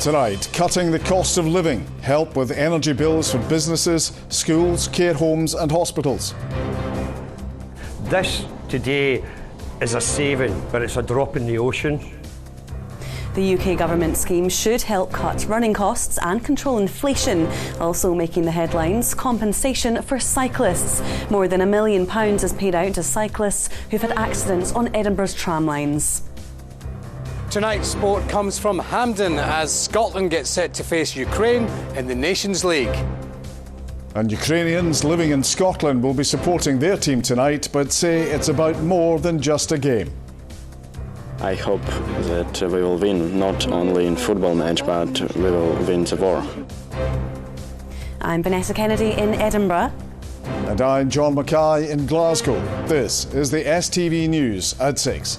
Tonight, cutting the cost of living, help with energy bills for businesses, schools, care homes and hospitals. This today is a saving, but it's a drop in the ocean. The UK government scheme should help cut running costs and control inflation. Also making the headlines, compensation for cyclists. More than £1 million is paid out to cyclists who've had accidents on Edinburgh's tram lines. Tonight's sport comes from Hampden as Scotland gets set to face Ukraine in the Nations League. And Ukrainians living in Scotland will be supporting their team tonight, but say it's about more than just a game. I hope that we will win, not only in football match, but we will win the war. I'm Vanessa Kennedy in Edinburgh. And I'm John Mackay in Glasgow. This is the STV News at 6.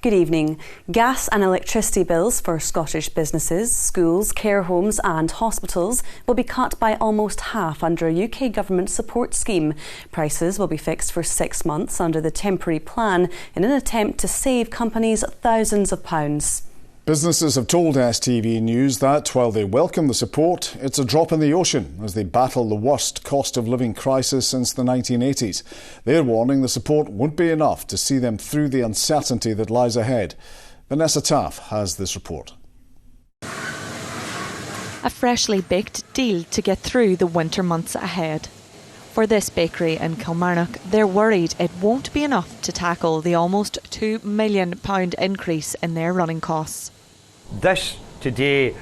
Good evening. Gas and electricity bills for Scottish businesses, schools, care homes and hospitals will be cut by almost half under a UK government support scheme. Prices will be fixed for 6 months under the temporary plan in an attempt to save companies thousands of pounds. Businesses have told STV News that, while they welcome the support, it's a drop in the ocean as they battle the worst cost of living crisis since the 1980s. They're warning the support won't be enough to see them through the uncertainty that lies ahead. Vanessa Taff has this report. A freshly baked deal to get through the winter months ahead. For this bakery in Kilmarnock, they're worried it won't be enough to tackle the almost £2 million increase in their running costs. This today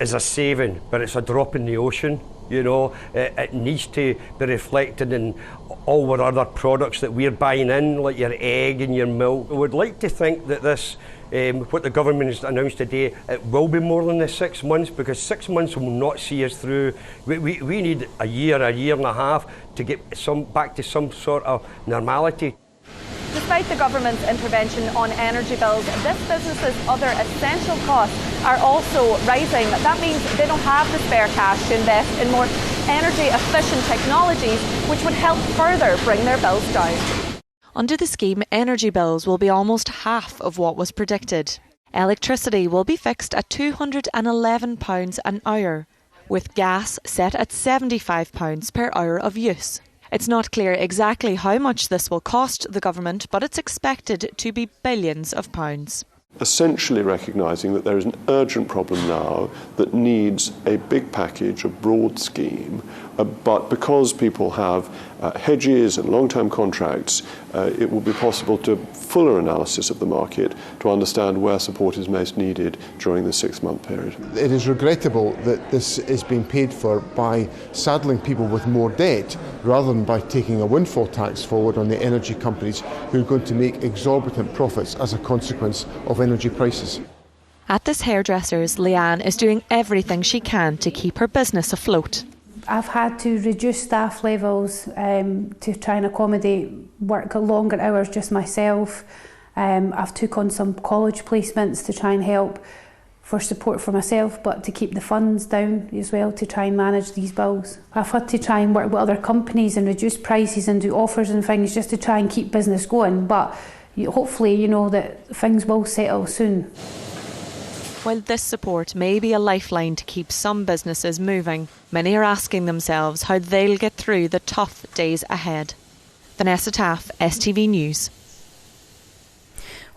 is a saving, but it's a drop in the ocean. You know, it needs to be reflected in all our other products that we're buying in, like your egg and your milk. I would like to think that this, what the government has announced today, it will be more than the 6 months, because 6 months will not see us through. We need a year and a half to get back to some sort of normality. Despite the government's intervention on energy bills, this business's other essential costs are also rising. That means they don't have the spare cash to invest in more energy-efficient technologies, which would help further bring their bills down. Under the scheme, energy bills will be almost half of what was predicted. Electricity will be fixed at £211 an hour, with gas set at £75 per hour of use. It's not clear exactly how much this will cost the government, but it's expected to be billions of pounds. Essentially recognising that there is an urgent problem now that needs a big package, a broad scheme, but because people have hedges and long-term contracts, it will be possible to fuller analysis of the market to understand where support is most needed during the 6-month period. It is regrettable that this is being paid for by saddling people with more debt rather than by taking a windfall tax forward on the energy companies who are going to make exorbitant profits as a consequence of energy prices. At this hairdresser's, Leanne is doing everything she can to keep her business afloat. I've had to reduce staff levels to try and accommodate work at longer hours just myself. I've took on some college placements to try and help for support for myself, but to keep the funds down as well to try and manage these bills. I've had to try and work with other companies and reduce prices and do offers and things just to try and keep business going, but hopefully you know that things will settle soon. While this support may be a lifeline to keep some businesses moving, many are asking themselves how they'll get through the tough days ahead. Vanessa Taff, STV News.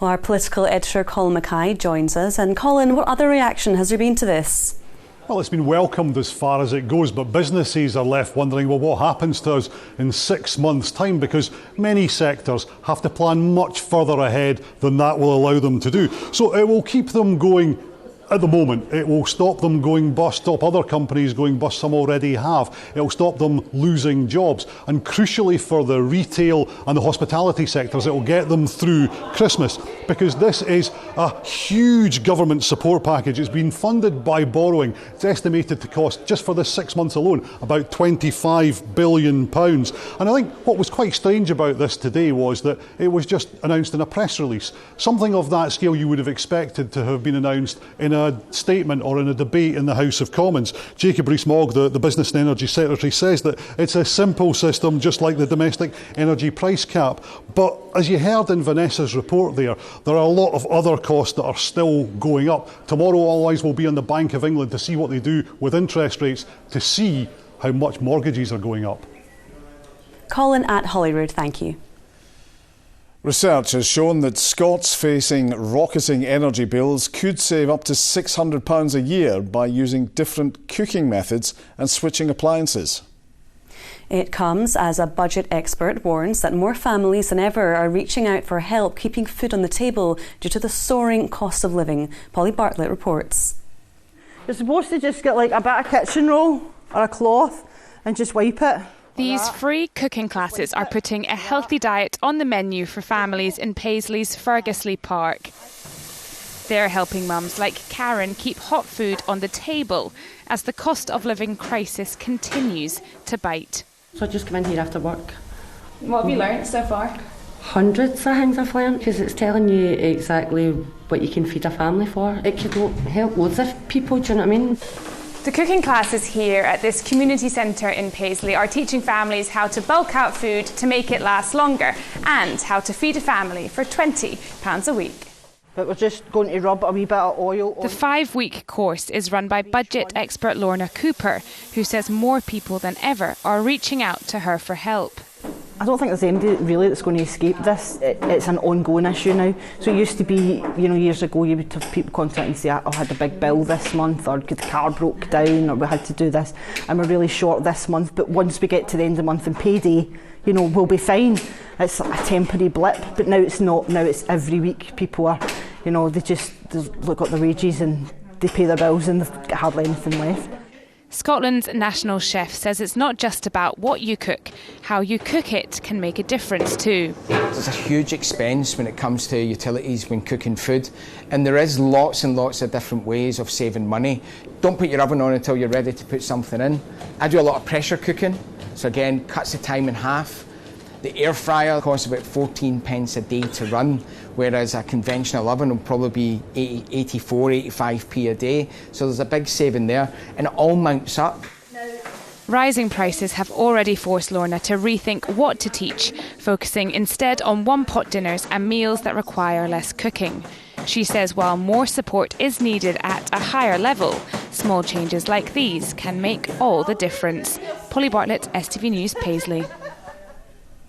Well, our political editor Colin Mackay joins us. And Colin, what other reaction has there been to this? Well, it's been welcomed as far as it goes, but businesses are left wondering, well, what happens to us in 6 months' time? Because many sectors have to plan much further ahead than that will allow them to do. So it will keep them going at the moment. It will stop them going bust, stop other companies going bust, some already have. It will stop them losing jobs. And crucially for the retail and the hospitality sectors, it will get them through Christmas, because this is a huge government support package. It's been funded by borrowing. It's estimated to cost, just for this 6 months alone, about £25 billion. And I think what was quite strange about this today was that it was just announced in a press release. Something of that scale you would have expected to have been announced in a statement or in a debate in the House of Commons. Jacob Rees-Mogg, the Business and Energy Secretary, says that it's a simple system, just like the domestic energy price cap. But as you heard in Vanessa's report there are a lot of other costs that are still going up. Tomorrow all eyes will be on the Bank of England to see what they do with interest rates, to see how much mortgages are going up. Colin at Holyrood, thank you. Research has shown that Scots facing rocketing energy bills could save up to £600 a year by using different cooking methods and switching appliances. It comes as a budget expert warns that more families than ever are reaching out for help keeping food on the table due to the soaring cost of living. Polly Bartlett reports. You're supposed to just get like a bit of kitchen roll or a cloth and just wipe it. These free cooking classes are putting a healthy diet on the menu for families in Paisley's Fergusley Park. They're helping mums like Karen keep hot food on the table as the cost of living crisis continues to bite. So I just come in here after work. What have you learnt so far? Hundreds of things I've learnt, because it's telling you exactly what you can feed a family for. It could help loads of people, do you know what I mean? The cooking classes here at this community centre in Paisley are teaching families how to bulk out food to make it last longer and how to feed a family for £20 a week. But we're just going to rub a wee bit of oil on. The 5-week course is run by budget expert Lorna Cooper, who says more people than ever are reaching out to her for help. I don't think there's anybody really that's going to escape this. It's an ongoing issue now. So it used to be, years ago you would have people contact and say, I had a big bill this month, or the car broke down, or we had to do this, and we're really short this month. But once we get to the end of the month and payday, we'll be fine. It's a temporary blip, but now it's not. Now it's every week. People are, they look at their wages and they pay their bills and they've got hardly anything left. Scotland's national chef says it's not just about what you cook, how you cook it can make a difference too. There's a huge expense when it comes to utilities when cooking food, and there is lots and lots of different ways of saving money. Don't put your oven on until you're ready to put something in. I do a lot of pressure cooking, so again, cuts the time in half. The air fryer costs about 14p a day to run, whereas a conventional oven will probably be 85p a day. So there's a big saving there, and it all mounts up. Rising prices have already forced Lorna to rethink what to teach, focusing instead on one-pot dinners and meals that require less cooking. She says while more support is needed at a higher level, small changes like these can make all the difference. Polly Bartlett, STV News, Paisley.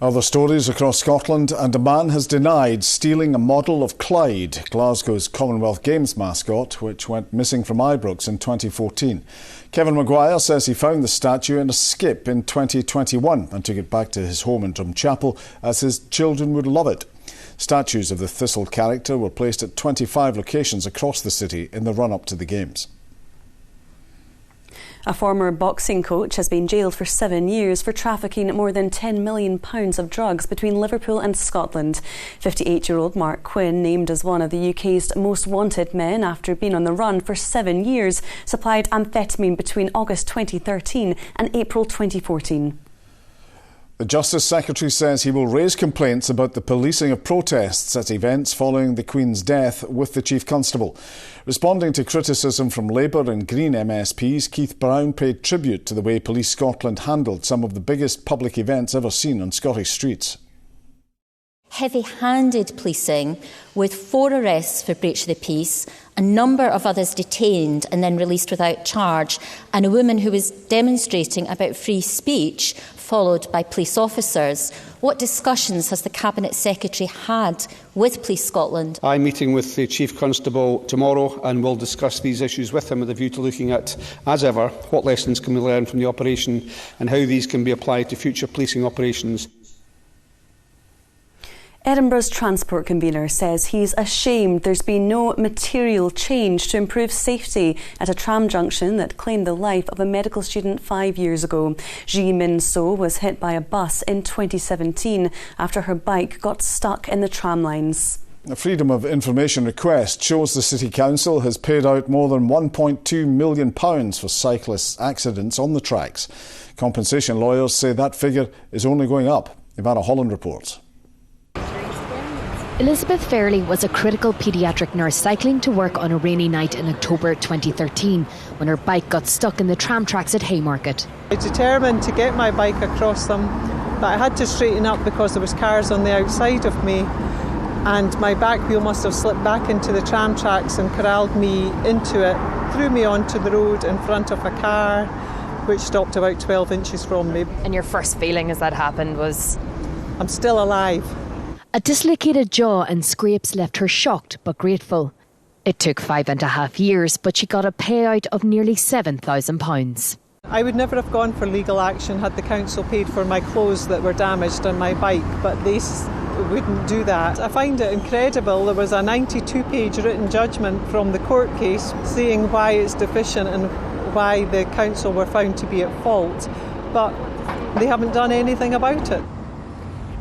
Other stories across Scotland, and a man has denied stealing a model of Clyde, Glasgow's Commonwealth Games mascot, which went missing from Ibrox in 2014. Kevin Maguire says he found the statue in a skip in 2021 and took it back to his home in Drumchapel as his children would love it. Statues of the Thistle character were placed at 25 locations across the city in the run-up to the Games. A former boxing coach has been jailed for 7 years for trafficking more than £10 million of drugs between Liverpool and Scotland. 58-year-old Mark Quinn, named as one of the UK's most wanted men after being on the run for 7 years, supplied amphetamine between August 2013 and April 2014. The Justice Secretary says he will raise complaints about the policing of protests at events following the Queen's death with the Chief Constable. Responding to criticism from Labour and Green MSPs, Keith Brown paid tribute to the way Police Scotland handled some of the biggest public events ever seen on Scottish streets. Heavy-handed policing with 4 arrests for breach of the peace, a number of others detained and then released without charge, and a woman who was demonstrating about free speech followed by police officers. What discussions has the Cabinet Secretary had with Police Scotland? I'm meeting with the Chief Constable tomorrow and will discuss these issues with him with a view to looking at, as ever, what lessons can we learn from the operation and how these can be applied to future policing operations. Edinburgh's transport convener says he's ashamed there's been no material change to improve safety at a tram junction that claimed the life of a medical student 5 years ago. Ji Min So was hit by a bus in 2017 after her bike got stuck in the tram lines. A Freedom of Information request shows the City Council has paid out more than £1.2 million for cyclist accidents on the tracks. Compensation lawyers say that figure is only going up. Ivana Holland reports. Elizabeth Fairley was a critical paediatric nurse cycling to work on a rainy night in October 2013 when her bike got stuck in the tram tracks at Haymarket. I was determined to get my bike across them, but I had to straighten up because there was cars on the outside of me, and my back wheel must have slipped back into the tram tracks and corralled me into it, threw me onto the road in front of a car which stopped about 12 inches from me. And your first feeling as that happened was? I'm still alive. A dislocated jaw and scrapes left her shocked but grateful. It took 5.5 years, but she got a payout of nearly £7,000. I would never have gone for legal action had the council paid for my clothes that were damaged on my bike, but they wouldn't do that. I find it incredible. There was a 92-page written judgment from the court case saying why it's deficient and why the council were found to be at fault, but they haven't done anything about it.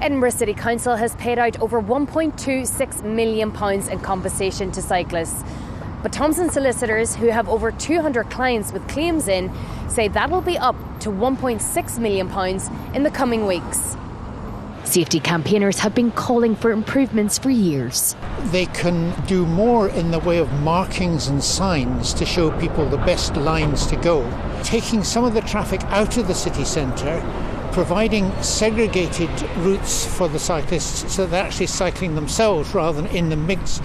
Edinburgh City Council has paid out over £1.26 million in compensation to cyclists. But Thomson solicitors, who have over 200 clients with claims in, say that will be up to £1.6 million in the coming weeks. Safety campaigners have been calling for improvements for years. They can do more in the way of markings and signs to show people the best lines to go. Taking some of the traffic out of the city centre, providing segregated routes for the cyclists so they're actually cycling themselves rather than in the mix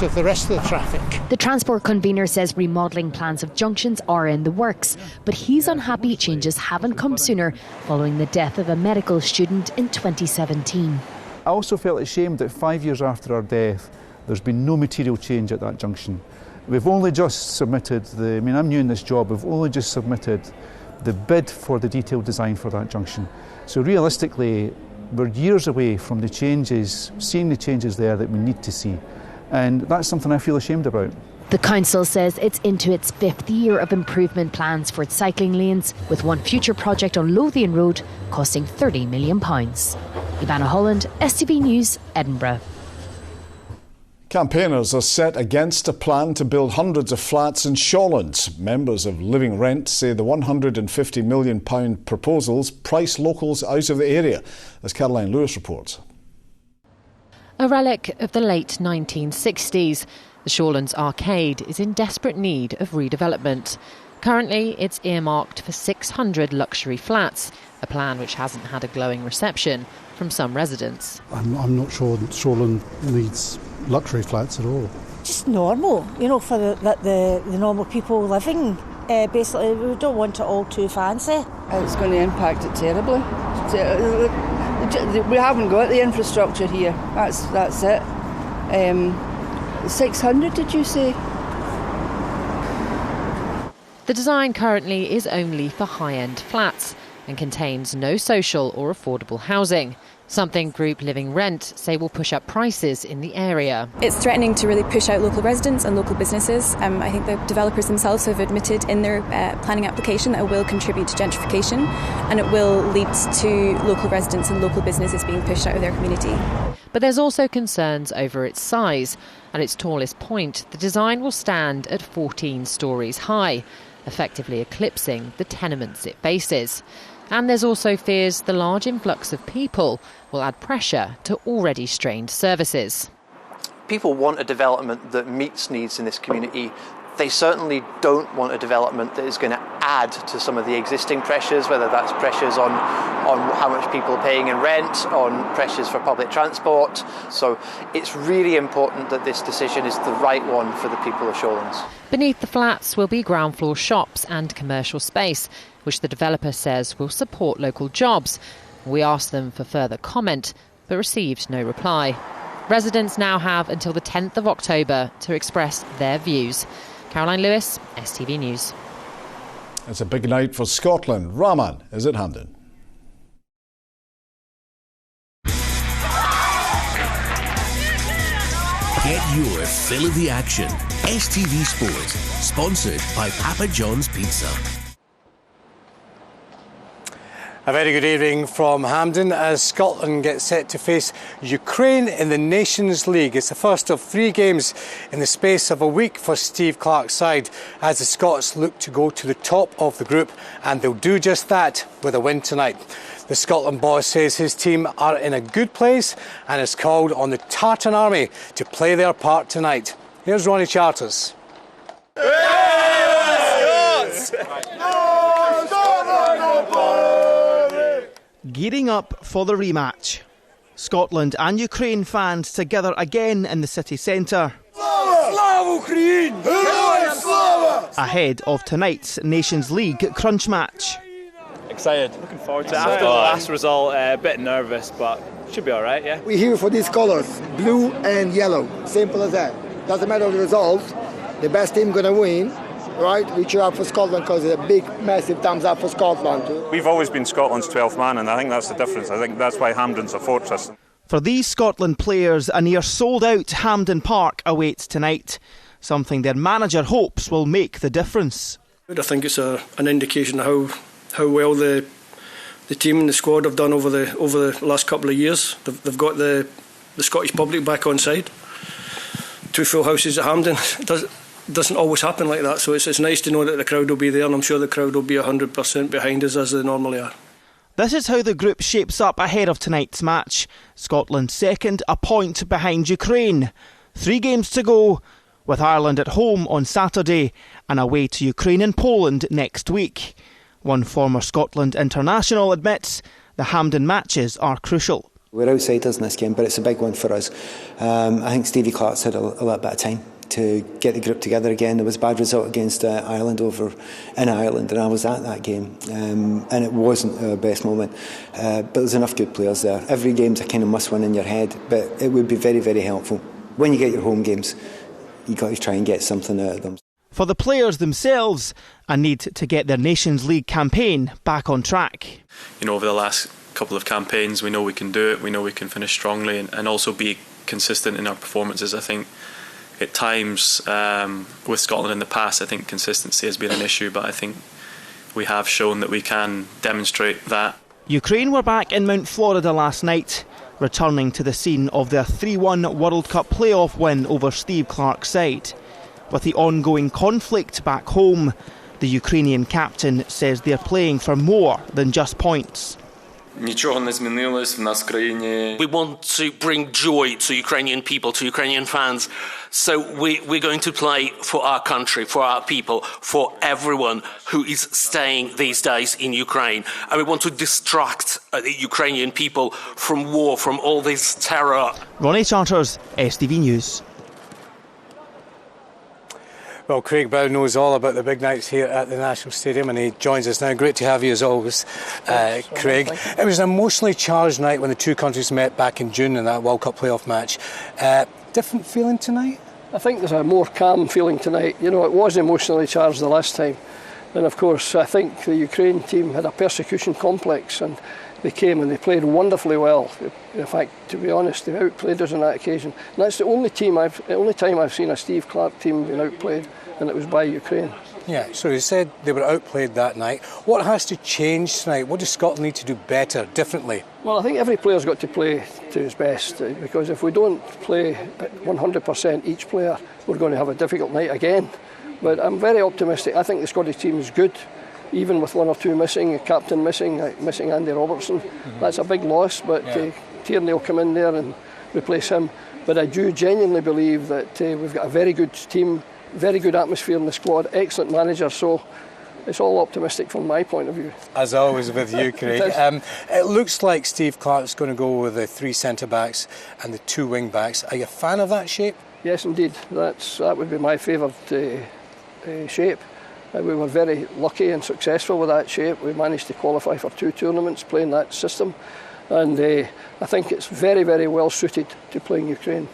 of the rest of the traffic. The transport convener says remodelling plans of junctions are in the works, but he's unhappy changes haven't come sooner following the death of a medical student in 2017. I also felt ashamed that 5 years after our death there's been no material change at that junction. We've only just submitted I'm new in this job, we've only just submitted the bid for the detailed design for that junction. So realistically, we're years away from the changes, seeing the changes there that we need to see. And that's something I feel ashamed about. The council says it's into its 5th year of improvement plans for its cycling lanes, with one future project on Lothian Road costing £30 million. Ivana Holland, STV News, Edinburgh. Campaigners are set against a plan to build hundreds of flats in Shorelands. Members of Living Rent say the £150 million proposals price locals out of the area, as Caroline Lewis reports. A relic of the late 1960s, the Shorelands Arcade is in desperate need of redevelopment. Currently, it's earmarked for 600 luxury flats, a plan which hasn't had a glowing reception from some residents. I'm not sure that Shoreland needs luxury flats at all. Just normal, for the normal people living. Basically, we don't want it all too fancy. It's going to impact it terribly. We haven't got the infrastructure here. That's it. 600, did you say? The design currently is only for high-end flats and contains no social or affordable housing, something Group Living Rent say will push up prices in the area. It's threatening to really push out local residents and local businesses. I think the developers themselves have admitted in their planning application that it will contribute to gentrification and it will lead to local residents and local businesses being pushed out of their community. But there's also concerns over its size. At its tallest point, the design will stand at 14 stories high, effectively eclipsing the tenements it faces. And there's also fears the large influx of people will add pressure to already strained services. People want a development that meets needs in this community. They certainly don't want a development that is going to add to some of the existing pressures, whether that's pressures on how much people are paying in rent, on pressures for public transport. So it's really important that this decision is the right one for the people of Shorelands. Beneath the flats will be ground floor shops and commercial space, which the developer says will support local jobs. We asked them for further comment, but received no reply. Residents now have until the 10th of October to express their views. Caroline Lewis, STV News. It's a big night for Scotland. Rahman is at Hampden. Get your fill of the action. STV Sport, sponsored by Papa John's Pizza. A very good evening from Hampden as Scotland gets set to face Ukraine in the Nations League. It's the first of 3 games in the space of a week for Steve Clarke's side as the Scots look to go to the top of the group, and they'll do just that with a win tonight. The Scotland boss says his team are in a good place and has called on the Tartan Army to play their part tonight. Here's Ronnie Charters. Gearing up for the rematch. Scotland and Ukraine fans together again in the city centre. Ahead of tonight's Nations League crunch match. Excited, looking forward to it. After the last result, a bit nervous, but should be alright, yeah. We're here for these colours, blue and yellow. Simple as that. Doesn't matter the results, the best team gonna win. Right, we cheer up for Scotland because it's a big, massive thumbs up for Scotland. We've always been Scotland's 12th man, and I think that's the difference. I think that's why Hampden's a fortress. For these Scotland players, a near sold-out Hampden Park awaits tonight, something their manager hopes will make the difference. I think it's an indication of how well the team and the squad have done over the last couple of years. They've got the Scottish public back on side. 2 full houses at Hampden. Doesn't always happen like that, so it's nice to know that the crowd will be there, and I'm sure the crowd will be 100% behind us as they normally are. This is how the group shapes up ahead of tonight's match. Scotland second, a point behind Ukraine. 3 games to go, with Ireland at home on Saturday and away to Ukraine and Poland next week. One former Scotland international admits the Hampden matches are crucial. We're outsiders in this game, but it's a big one for us. I think Stevie Clarke's had a little bit of time to get the group together again. There was a bad result against Ireland over in Ireland, and I was at that game, and it wasn't our best moment, but there's enough good players there. Every game's a kind of must win in your head, but it would be very, very helpful. When you get your home games, you've got to try and get something out of them. For the players themselves, a need to get their Nations League campaign back on track. You know, over the last couple of campaigns, we know we can do it, we know we can finish strongly and also be consistent in our performances. I think at times with Scotland in the past, I think consistency has been an issue, but I think we have shown that we can demonstrate that. Ukraine were back in Mount Florida last night, returning to the scene of their 3-1 World Cup playoff win over Steve Clarke's side. With the ongoing conflict back home, the Ukrainian captain says they're playing for more than just points. We want to bring joy to Ukrainian people, to Ukrainian fans. So we're going to play for our country, for our people, for everyone who is staying these days in Ukraine. And we want to distract the Ukrainian people from war, from all this terror. Ronnie Charters, STV News. Well, Craig Brown knows all about the big nights here at the National Stadium, and he joins us now. Great to have you as always, Craig. It was an emotionally charged night when the 2 countries met back in June in that World Cup playoff match. Different feeling tonight? I think there's a more calm feeling tonight. You know, it was emotionally charged the last time. And of course, I think the Ukraine team had a persecution complex, and they came and they played wonderfully well. In fact, to be honest, they outplayed us on that occasion. And that's the only time I've seen a Steve Clarke team being outplayed, and it was by Ukraine. Yeah, so you said they were outplayed that night. What has to change tonight? What does Scotland need to do better, differently? Well, I think every player's got to play to his best, because if we don't play at 100% each player, we're going to have a difficult night again. But I'm very optimistic. I think the Scottish team is good, even with 1 or 2 missing, a captain missing Andy Robertson. That's a big loss, but Tierney will come in there and replace him. But I do genuinely believe that we've got a very good team, very good atmosphere in the squad, excellent manager, so it's all optimistic from my point of view. As always with you, Craig. It looks like Steve Clarke's going to go with the 3 centre-backs and the 2 wing-backs. Are you a fan of that shape? Yes, indeed. That would be my favourite shape. We were very lucky and successful with that shape. We managed to qualify for 2 tournaments playing that system, and I think it's very, very well suited to playing Ukraine.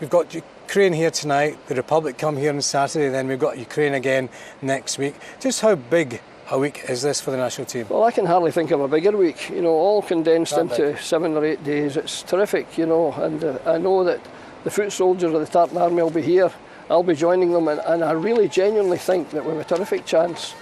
We've got Ukraine here tonight, the Republic come here on Saturday, then we've got Ukraine again next week. Just how big a week is this for the national team? Well, I can hardly think of a bigger week, all condensed into 7 or 8 days. It's terrific, and I know that the foot soldiers of the Tartan Army will be here. I'll be joining them, and I really genuinely think that we have a terrific chance,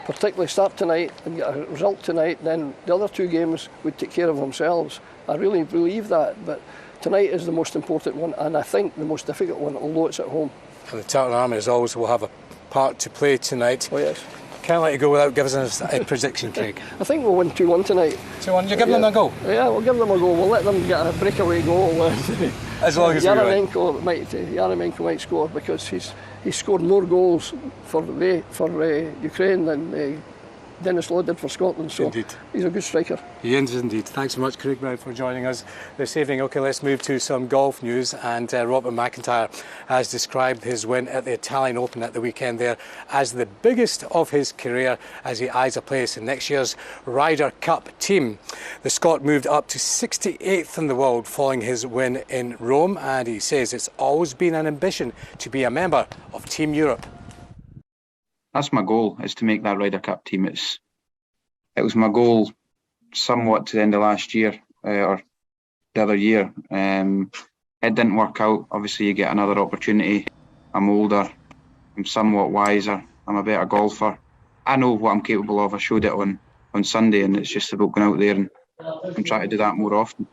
particularly start tonight and get a result tonight, then the other 2 games would take care of themselves. I really believe that, but tonight is the most important one, and I think the most difficult one, although it's at home. And the Tartan Army, as always, will have a part to play tonight. Oh, yes. Can't let you go without giving us a prediction, Craig. I think we'll win 2-1 tonight. 2-1, you're giving them a goal? Yeah, we'll give them a goal. We'll let them get a breakaway goal. As long as Yaremenko might score, because he's scored more goals for Ukraine than Dennis Law did for Scotland, so indeed. He's a good striker. He is indeed. Thanks so much, Craig Brown, for joining us this evening. OK, let's move to some golf news, and Robert McIntyre has described his win at the Italian Open at the weekend there as the biggest of his career as he eyes a place in next year's Ryder Cup team. The Scot moved up to 68th in the world following his win in Rome, and he says it's always been an ambition to be a member of Team Europe. That's my goal, is to make that Ryder Cup team. It was my goal somewhat to the end of last year, or the other year. It didn't work out. Obviously, you get another opportunity. I'm older, I'm somewhat wiser, I'm a better golfer. I know what I'm capable of. I showed it on Sunday, and it's just about going out there and trying to do that more often.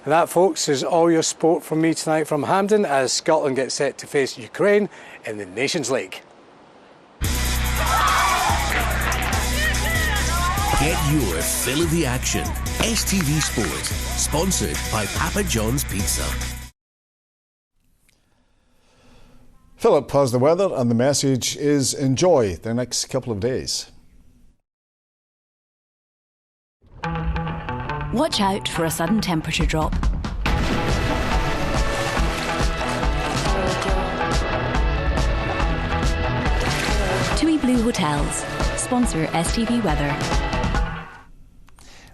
And that, folks, is all your sport from me tonight from Hampden as Scotland gets set to face Ukraine in the Nations League. Get your fill of the action. STV Sports, sponsored by Papa John's Pizza. Philip has the weather, and the message is enjoy the next couple of days. Watch out for a sudden temperature drop. TUI Blue Hotels sponsor STV Weather.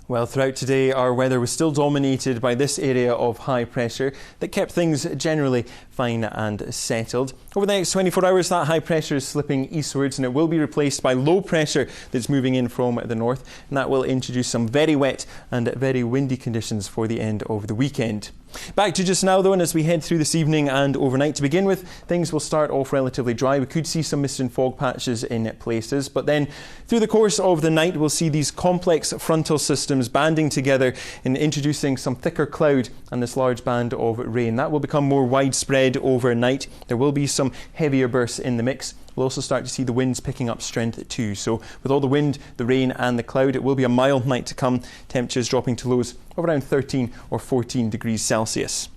Well, throughout today, our weather was still dominated by this area of high pressure that kept things generally fine and settled. Over the next 24 hours, that high pressure is slipping eastwards, and it will be replaced by low pressure that's moving in from the north, and that will introduce some very wet and very windy conditions for the end of the weekend. Back to just now, though, and as we head through this evening and overnight to begin with, things will start off relatively dry. We could see some mist and fog patches in places, but then through the course of the night, we'll see these complex frontal systems banding together and introducing some thicker cloud and this large band of rain. That will become more widespread overnight. There will be some heavier bursts in the mix. We'll also start to see the winds picking up strength too. So with all the wind, the rain and the cloud, it will be a mild night to come. Temperatures dropping to lows of around 13 or 14 degrees Celsius.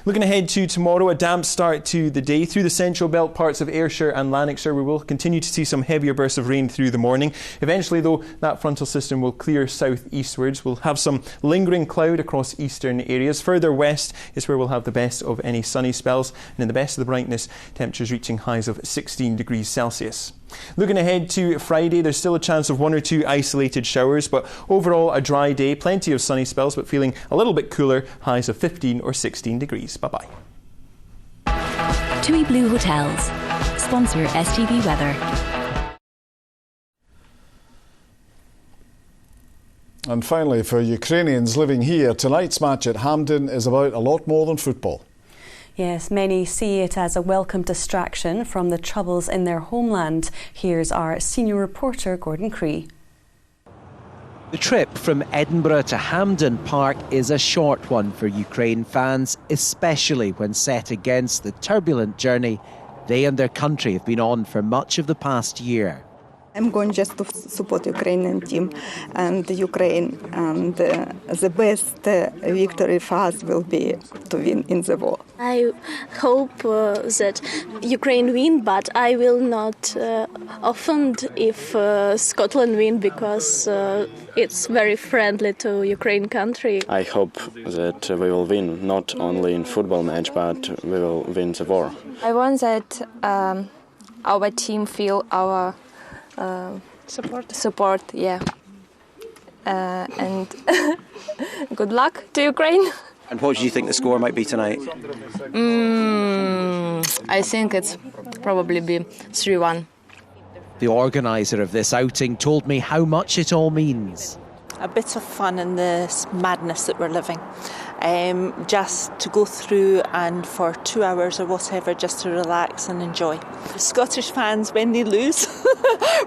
Looking ahead to tomorrow, a damp start to the day. Through the central belt parts of Ayrshire and Lanarkshire, we will continue to see some heavier bursts of rain through the morning. Eventually, though, that frontal system will clear southeastwards. We'll have some lingering cloud across eastern areas. Further west is where we'll have the best of any sunny spells, and in the best of the brightness, temperatures reaching highs of 16 degrees Celsius. Looking ahead to Friday, there's still a chance of 1 or 2 isolated showers, but overall a dry day, plenty of sunny spells, but feeling a little bit cooler, highs of 15 or 16 degrees. Bye-bye. TUI Blue Hotels sponsor STV Weather. And finally, for Ukrainians living here, tonight's match at Hampden is about a lot more than football. Yes, many see it as a welcome distraction from the troubles in their homeland. Here's our senior reporter, Gordon Cree. The trip from Edinburgh to Hampden Park is a short one for Ukraine fans, especially when set against the turbulent journey they and their country have been on for much of the past year. I'm going just to support Ukrainian team and Ukraine, and the best victory for us will be to win in the war. I hope that Ukraine win, but I will not offend if Scotland win, because it's very friendly to Ukraine country. I hope that we will win, not only in football match, but we will win the war. I want that our team feel our support, yeah. And good luck to Ukraine. And what do you think the score might be tonight? I think it's probably be 3-1. The organiser of this outing told me how much it all means. A bit of fun in this madness that we're living. Just to go through and for 2 hours or whatever, just to relax and enjoy. Scottish fans, when they lose,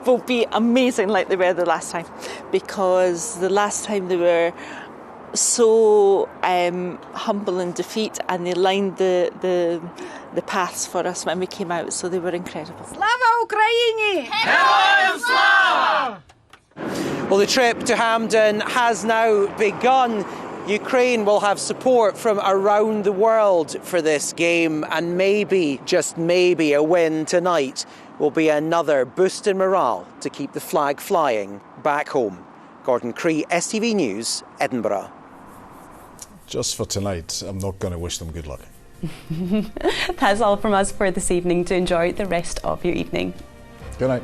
will be amazing like they were the last time, because the last time they were so humble in defeat, and they lined the paths for us when we came out, so they were incredible. Slava Ukraini! Heroям slava! Well, the trip to Hampden has now begun. Ukraine will have support from around the world for this game, and maybe, just maybe, a win tonight will be another boost in morale to keep the flag flying back home. Gordon Cree, STV News, Edinburgh. Just for tonight, I'm not going to wish them good luck. That's all from us for this evening. To enjoy the rest of your evening. Good night.